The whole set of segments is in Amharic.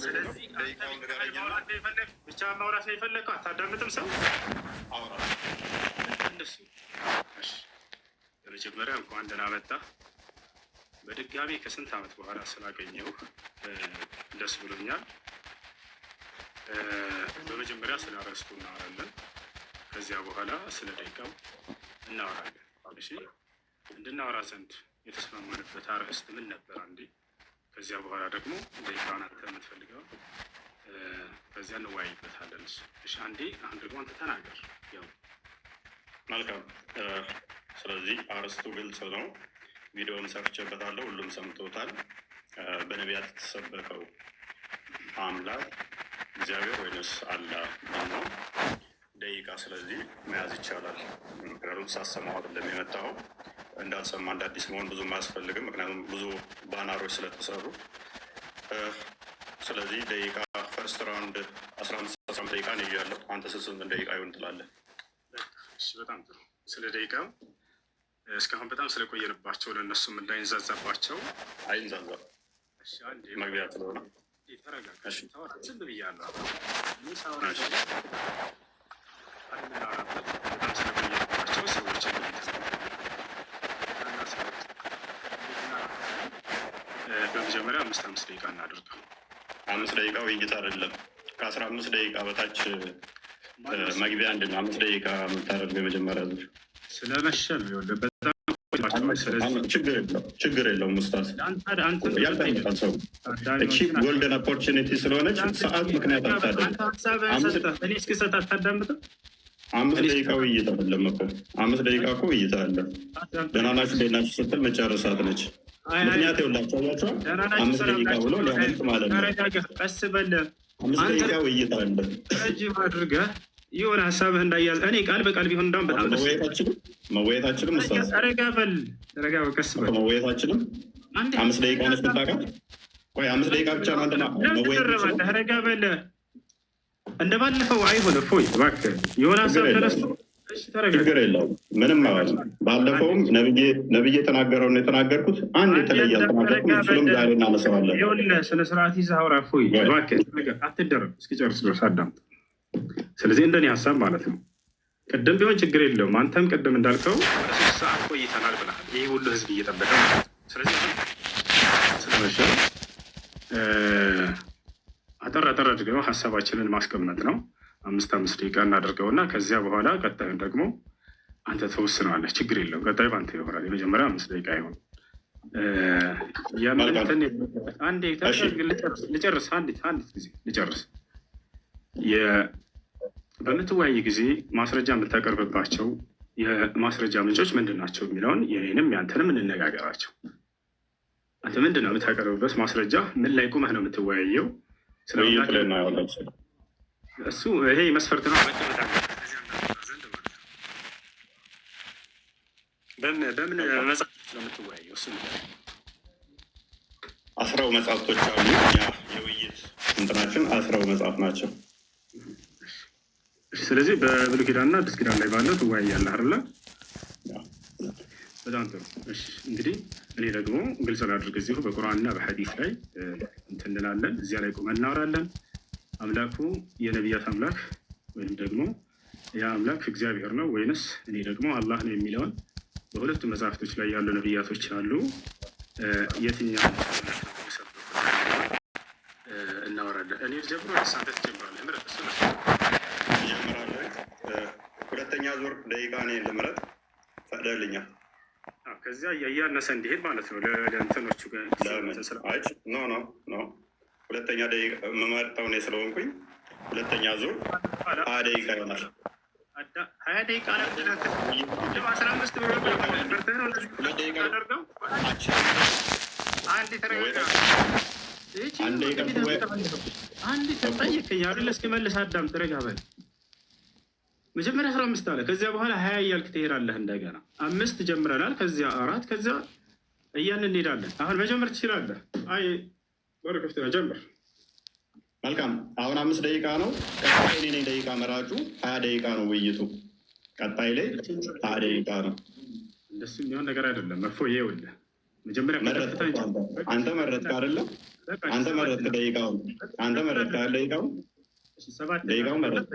ስለዚህ ብቻ ማውራት ነው የፈለግከው። አታዳምጥም ሰው እንደሱ። በመጀመሪያ እንኳን ደህና መጣህ። በድጋሚ ከስንት ዓመት በኋላ ስላገኘው ደስ ብሎኛል። በመጀመሪያ ስለ አርዕስቱ እናወራለን። ከዚያ በኋላ ስለ ደቂቃው እናወራለን። እሺ፣ እንድናወራ ዘንድ የተስማማንበት አርዕስት ምን ነበር? አንዴ ከዚያ በኋላ ደግሞ ደቂቃውን አንተ የምትፈልገው ከዚያ እንወያይበታለን። እሺ፣ አንዴ አሁን ደግሞ አንተ ተናገር። ያው መልካም። ስለዚህ አርዕስቱ ግልጽ ነው። ቪዲዮውን ሰርቼበታለሁ፣ ሁሉም ሰምቶታል። በነቢያት የተሰበከው አምላክ እግዚአብሔር ወይንስ አላህ ነው? ደቂቃ ስለዚህ መያዝ ይቻላል። ምክንያቱም ሳሰማው አይደለም የመጣው። እንዳልሰማ እንደ አዲስ መሆን ብዙም አያስፈልግም፣ ምክንያቱም ብዙ ባናሮች ስለተሰሩ። ስለዚህ ደቂቃ ፈርስት ራውንድ 15 ደቂቃ ነው ያለው። አንተ ስንት ደቂቃ ይሆን ትላለህ? እሺ፣ በጣም ጥሩ። ስለ ደቂቃው እስካሁን በጣም ስለቆየንባቸው ለእነሱም እንዳይንዛዛባቸው አይንዛዛም። መግቢያ ስለሆነ ተረጋጋ። ዝም ብያለሁ። በጣም ስለቆየንባቸው ሰዎች በመጀመሪያ 5 ደቂቃ እናድርገው። 5 ደቂቃ ውይይት አይደለም። ከ15 ደቂቃ በታች መግቢያ አንድ ነው። 5 ደቂቃ የምታደርገው የመጀመሪያ ዙር ስለመሸ ነው። በጣም ችግር የለውም። ኡስታዝ ያልተመጣል ሰው እቺ ጎልደን ኦፖርቹኒቲ ስለሆነች ሰዓት ምክንያት አታደርግ። 5 ደቂቃ ውይይት አይደለም እኮ 5 ደቂቃ እኮ ውይይት አለ። ደህና ናችሁ እንዴት ናችሁ ስትል መጨረሳት ነች። ምክንያት የላቸዋቸው 5 ደቂቃ ብሎ ሊያመልጥ ማለት ነው። ቀስ በል 5 ደቂቃ ውይይት አለ። ረጅም አድርገህ የሆነ ሀሳብህ እንዳያዝ እኔ ቃል በቃል ቢሆን እንዳውም በጣም መወየታችንም ረጋ በል ቀስ በል መወየታችንም 5 ደቂቃ ነች ብታውቃት። ቆይ 5 ደቂቃ ብቻ ነው አንተና መወየት። ረጋ በል እንደባለፈው አይሆን። እፎይ እባክህ የሆነ ሀሳብ ተነስቶ ችግር የለውም ምንም ማለት ነው። ባለፈውም ነብዬ የተናገረውን የተናገርኩት አንድ የተለየ አልተናገርኩም። እሱንም ዛሬ እናነሳዋለን። ይኸውልህ ስነ ስርዓት ይዘህ አውራ። እፎይ እባክህ አትደረም፣ እስኪጨርስ ድረስ አዳምጥ። ስለዚህ እንደኔ ሀሳብ ማለት ነው ቅድም ቢሆን ችግር የለውም። አንተም ቅድም እንዳልከው 3 ሰዓት ቆይተናል ብለሃል። ይህ ሁሉ ህዝብ እየጠበቀ ማለት ነው። ስለዚህ ስለመሸ አጠር አድርገው ሀሳባችንን ማስቀመጥ ነው። 5 ደቂቃ እናደርገውና ከዚያ በኋላ ቀጣዩን ደግሞ አንተ ተወስነዋለህ። ችግር የለውም። ቀጣዩ በአንተ ይሆናል። የመጀመሪያ 5 ደቂቃ ይሆን ልጨርስ። አንዲት ጊዜ ልጨርስ። በምትወያይ ጊዜ ማስረጃ የምታቀርብባቸው የማስረጃ ምንጮች ምንድን ናቸው የሚለውን የኔንም ያንተንም እንነጋገራቸው። አንተ ምንድን ነው የምታቀርብበት ማስረጃ? ምን ላይ ቁመህ ነው የምትወያየው? እሱ ይሄ መስፈርት ነው። በምን መጽሐፍ ነው የምትወያየው? እሱ 10 መጽሐፍቶች አሉ። የውይይት እንትናችን 10 መጽሐፍ ናቸው። ስለዚህ በብሉይ ኪዳንና አዲስ ኪዳን ላይ ባለው ትወያያለህ አይደለ? በጣም ጥሩ። እሺ እንግዲህ እኔ ደግሞ ግልጽ ላድርግ። እዚሁ በቁርአንና በሐዲስ ላይ እንትን እንላለን። እዚያ ላይ ቁመን እናወራለን። አምላኩ የነቢያት አምላክ ወይም ደግሞ ያ አምላክ እግዚአብሔር ነው ወይንስ እኔ ደግሞ አላህ ነው የሚለውን በሁለቱ መጽሐፍቶች ላይ ያሉ ነቢያቶች አሉ። የትኛው እናወራለን። እኔ ጀምሮ ሳንተ ትጀምራለህ። ምረጥ። እሱ ነው ሁለተኛ ዙር ደቂቃ እኔ ልምረጥ ፈቅደልኛል። ከዚያ እያነሰ እንዲሄድ ማለት ነው። ለእንትኖቹ ኖ ሁለተኛ ደቂቃ የምመርጠው እኔ ስለሆንኩኝ ሁለተኛ ዙር 20 ደቂቃ ይሆናል። 20 ደቂቃ 15 አንድ ተጠይቀኝ አይደል? እስኪመልስ አዳምጥ። ረጋ በል። መጀመሪያ 15 አለ። ከዚያ በኋላ 20 እያልክ ትሄዳለህ። እንደገና 5 ጀምረናል። ከዚያ 4 ከዚያ እያን እንሄዳለን። አሁን መጀመር ትችላለህ። አይ በር ክፍት ነው። ጀምር። መልካም። አሁን 5 ደቂቃ ነው። ቀጣይ እኔ ነኝ ደቂቃ መራጩ። 20 ደቂቃ ነው ውይይቱ። ቀጣይ ላይ 20 ደቂቃ ነው። እንደሱ የሚሆን ነገር አይደለም። እፎይ ይኸውልህ መጀመሪያ አንተ መረጥክ አይደለም? አንተ መረጥክ ደቂቃውን። አንተ መረጥክ አይደል? ደቂቃውን መረጥክ።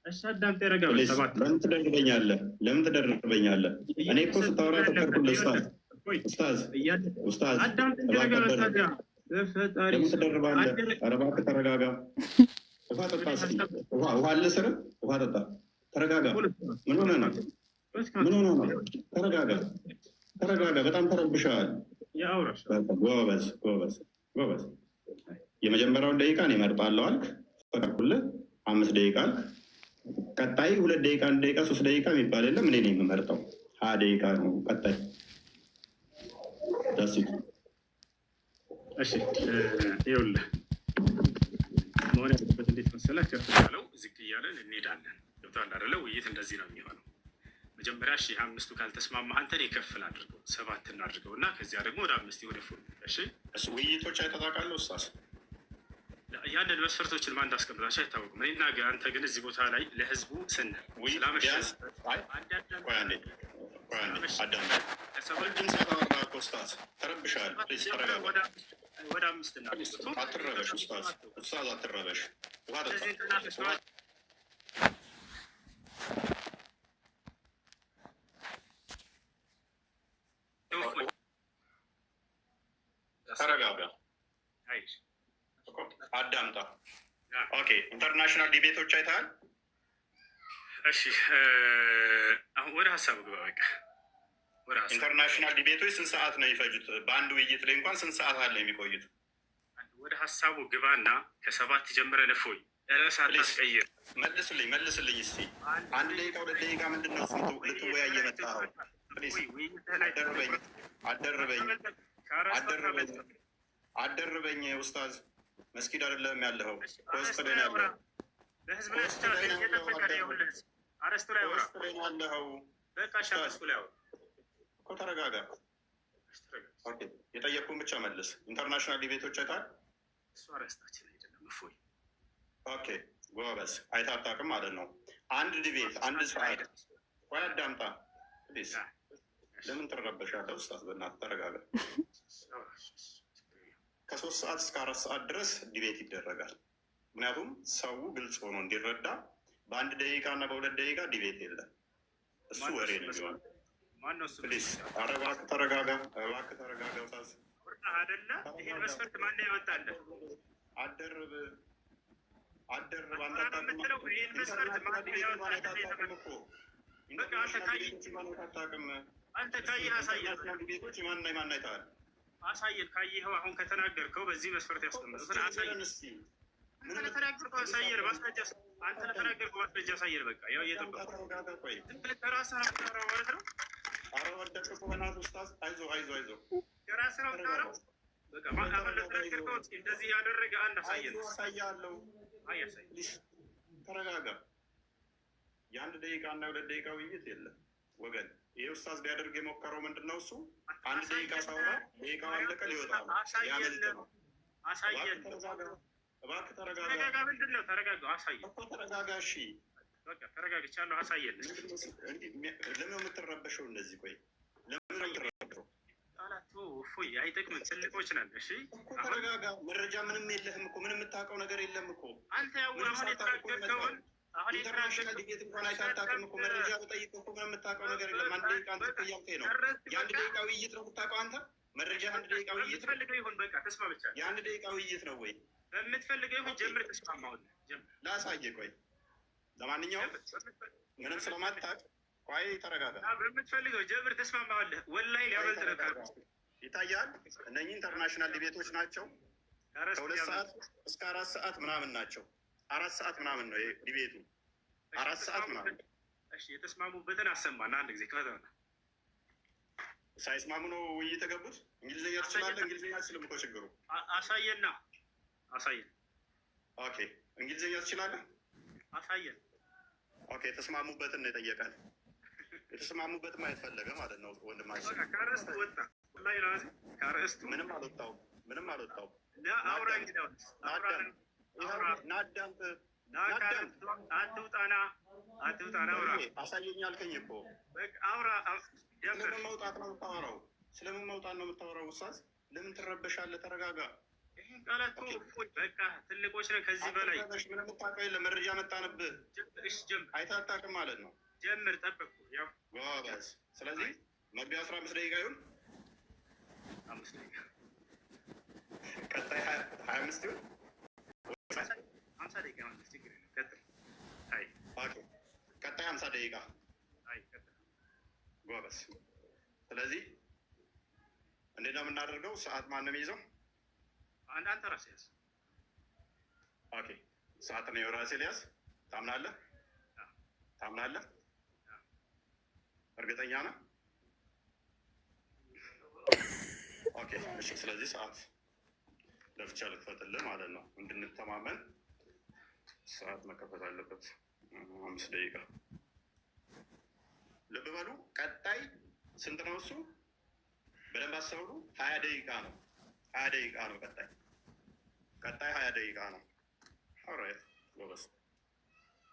እሺ አዳምጥ። ያረጋው ሰባት ለምን ትደርበኛለህ? ለምን ትደርበኛለህ? እኔ እኮ ስታወራ ተከርኩልህ። ኡስታዝ አዳምጥ። ያረጋው ታዲያ በፈጣሪ ለምን ትደርባለህ? ኧረ እባክህ ተረጋጋ። ውሃ ጠጣ እስኪ። ውሃ ልስር። ውሃ ጠጣ። ተረጋጋ። ምን ሆነህ ነው? ምን ሆነህ ነው? ተረጋጋ። ተረጋጋ። በጣም ተረብሸዋል። ጎበዝ ጎበዝ ጎበዝ። የመጀመሪያውን ደቂቃ እኔ እመርጣለሁ አልክ፣ ፈቀድኩልህ። 5 ደቂቃ አልክ። ቀጣይ 2 ደቂቃ፣ 1 ደቂቃ፣ 3 ደቂቃ የሚባል የለም። እኔ ነኝ የምመርጠው። 20 ደቂቃ ነው ቀጣይ። ደስ ይላል። እሺ ይኸውልህ መሆን ያለበት እንዴት መሰለህ? ከፍ ያለው ዝቅ እያለን እንሄዳለን። ገብቶሃል አይደለ? ውይይት እንደዚህ ነው የሚሆነው። መጀመሪያ 5ቱ ካልተስማማህ አንተን የከፍል አድርገው 7 እናድርገው እና ከዚያ ደግሞ ወደ 5 ወደ ፉል። እሺ ውይይቶች አይተጣቃሉ ኡስታዝ። ያንን መስፈርቶችን ማን እንዳስቀምጣቸው አይታወቅም። እኔና አንተ ግን እዚህ ቦታ ላይ ለህዝቡ ስንል ተረብሻል። ወደ 5 እና አትረበሽ ኡስታዝ አትረበሽ። ተረጋጋ። አዳምጣ። ኦኬ ኢንተርናሽናል ዲቤቶች አይተሃል? እሺ አሁን ወደ ሀሳቡ ግባ። በቃ ኢንተርናሽናል ዲቤቶች ስንት ሰዓት ነው የሚፈጁት? በአንድ ውይይት ላይ እንኳን ስንት ሰዓት አለ የሚቆዩት? ወደ ሀሳቡ ግባና ከ7 ጀምረን እፎይ ርዕስ አታስቀይር። መልስልኝ እስኪ 1 ደቂቃ 2 ደቂቃ ምንድን ነው እሱን ልትወያይ የመጣኸው? አደርበኝ ኡስታዝ። መስጊድ አይደለም ያለኸው፣ ፖስት ላይ ነው ያለኸው። ለህዝብ አረስቱ ላይ ያለኸው እኮ። ተረጋጋ። የጠየቅኩህን ብቻ መልስ። ኢንተርናሽናል ዲቤቶች አይተሃል? እሱ አረስታችን አይደለም እፎይ። ኦኬ ጎበዝ። አይተህ አታውቅም ማለት ነው። አንድ ዲቤት 1 ሰዓት። ቆይ አዳምጣ ፕሊዝ። ለምን ትረበሻለህ ኡስታዝ? በእናትህ ተረጋጋ። ከ3 ሰዓት እስከ 4 ሰዓት ድረስ ዲቤት ይደረጋል። ምክንያቱም ሰው ግልጽ ሆኖ እንዲረዳ በ1 ደቂቃ እና በ2 ደቂቃ ዲቤት የለም። እሱ ወሬ ነው የሚሆነው። ፕሊዝ ኧረ እባክህ ተረጋጋ፣ እባክህ ተረጋጋ ኡስታዝ። አይደለ ይሄን መስፈርት ማነው ያወጣልህ? አደርብ አንተ ካየህ አሳየን። ካየኸው አሁን ከተናገርከው በዚህ መስፈርት ያስቀመጡትን አሳየን። አንተ ለተናገርከው አሳየን። ማስረጃ አንተ ለተናገርከው ማስረጃ አሳየን። በቃ ያው እየጠበቁ ከራስህ ነው ማለት ነው። ኧረ ወደድክ እኮ በእናትህ ኡስታዝ። አይዞህ ከራስህ ነው የምታወራው። በቃ አሁን ለተናገርከው እንደዚህ ያደረገ አንድ አሳየን። አሳያለሁ። ተረጋጋ። የ1 ደቂቃ እና 2 ደቂቃ ውይይት የለም ወገን። ይሄ ኡስታዝ ሊያደርግ የሞከረው ምንድን ነው? እሱ 1 ደቂቃ ሳውራ ደቂቃው አለቀ ሊወጣ ነው። ያመልጥ ነው። አሳየን። እባክህ ተረጋጋ። ምንድን ነው? ተረጋጋ። አሳየን እኮ ተረጋጋ። እሺ በቃ ተረጋግቻለሁ። አሳየን። ለምን የምትረበሸው እንደዚህ? ቆይ ለምን የምትረበሸው? እፎይ አይጠቅምም። ትልቆች ነን። እሺ እኮ ተረጋጋ። መረጃ ምንም የለህም እኮ። ምንም የምታውቀው ነገር የለም እኮ አንተ። ያው አሁን የተናገርከውን አሁን ኢንተርናሽናል ዲቤት እንኳን አይታወቅም እኮ። መረጃ በጠይቅ እኮ ምንም የምታውቀው ነገር የለም። 1 ደቂቃ አንተ እኮ እያልከኝ ነው። የ1 ደቂቃ ውይይት ነው የምታውቀው አንተ። መረጃ 1 ደቂቃ ውይይት የምትፈልገው ይሁን። በቃ ተስማምቻለሁ። የ1 ደቂቃ ውይይት ነው ወይ? በምትፈልገው ይሁን። ጀምር። ተስማማሁን። ላሳየህ። ቆይ ለማንኛውም ምንም ስለማታውቅ ቆይ ተረጋጋ። በምትፈልገው ጀምር። ተስማማለህ? ወላሂ ሊያበልጥ ነው ካል ይታያል። እነኚህ ኢንተርናሽናል ዲቤቶች ናቸው። ከ2 ሰዓት እስከ 4 ሰዓት ምናምን ናቸው። 4 ሰዓት ምናምን ነው ዲቤቱ። 4 ሰዓት ምናምን። እሺ የተስማሙበትን አሰማና አንድ ጊዜ ክፈተውና። ሳይስማሙ ነው ውይይት የገቡት። እንግሊዝኛ ትችላለህ? እንግሊዝኛ አትችልም እኮ ችግሩ። አሳየና አሳየን። ኦኬ እንግሊዝኛ ትችላለህ? አሳየን። ኦኬ የተስማሙበትን ነው የጠየቀን። የተስማሙበትም አይፈለገ ማለት ነው ወንድማችን። ከርዕስቱ ወጣ። ላይ ራሴ ከርዕስቱ ምንም አልወጣው። አውራ እንግዲህ አትውጣና አውራ። አሳየኝ አልከኝ እኮ። አውራ ጀምር። መውጣት ነው የምታወራው። ስለምን መውጣት ነው የምታወራው? ውሳዝ ለምን ትረበሻለህ? ተረጋጋ። ይህን ቃላት በቃ ትልቆች ነን። ከዚህ በላይ ምን የምታውቀው የለም። መረጃ መጣንብህ። አይተህ አታውቅም ማለት ነው። ጀምር። ጠበቅኩ። ያው ጎበዝ። ስለዚህ መግቢያ 15 ደቂቃ ይሁን 5 ደቂቃ፣ ቀጣይ 25 ይሁን 50 ደቂቃ ማለት ችግር የለም። ቀጥል። አይ ቀጣይ 50 ደቂቃ። አይ ቀጥል። ጎበዝ። ስለዚህ እንዴት ነው የምናደርገው? ሰዓት ማን ነው የሚይዘው? አንተ ራስህ ያዝ። ኦኬ፣ ሰዓት ነው የራሴ ሊያዝ። ታምናለህ? ታምናለህ? እርግጠኛ ነህ? ኦኬ፣ እሺ። ስለዚህ ሰዓት ለብቻ ልክፈትልህ ማለት ነው። እንድንተማመን ሰዓት መከፈት አለበት። 5 ደቂቃ። ልብ በሉ። ቀጣይ ስንት ነው እሱ? በደንብ አስተውሉ። 20 ደቂቃ ነው። 20 ደቂቃ ነው። ቀጣይ 20 ደቂቃ ነው።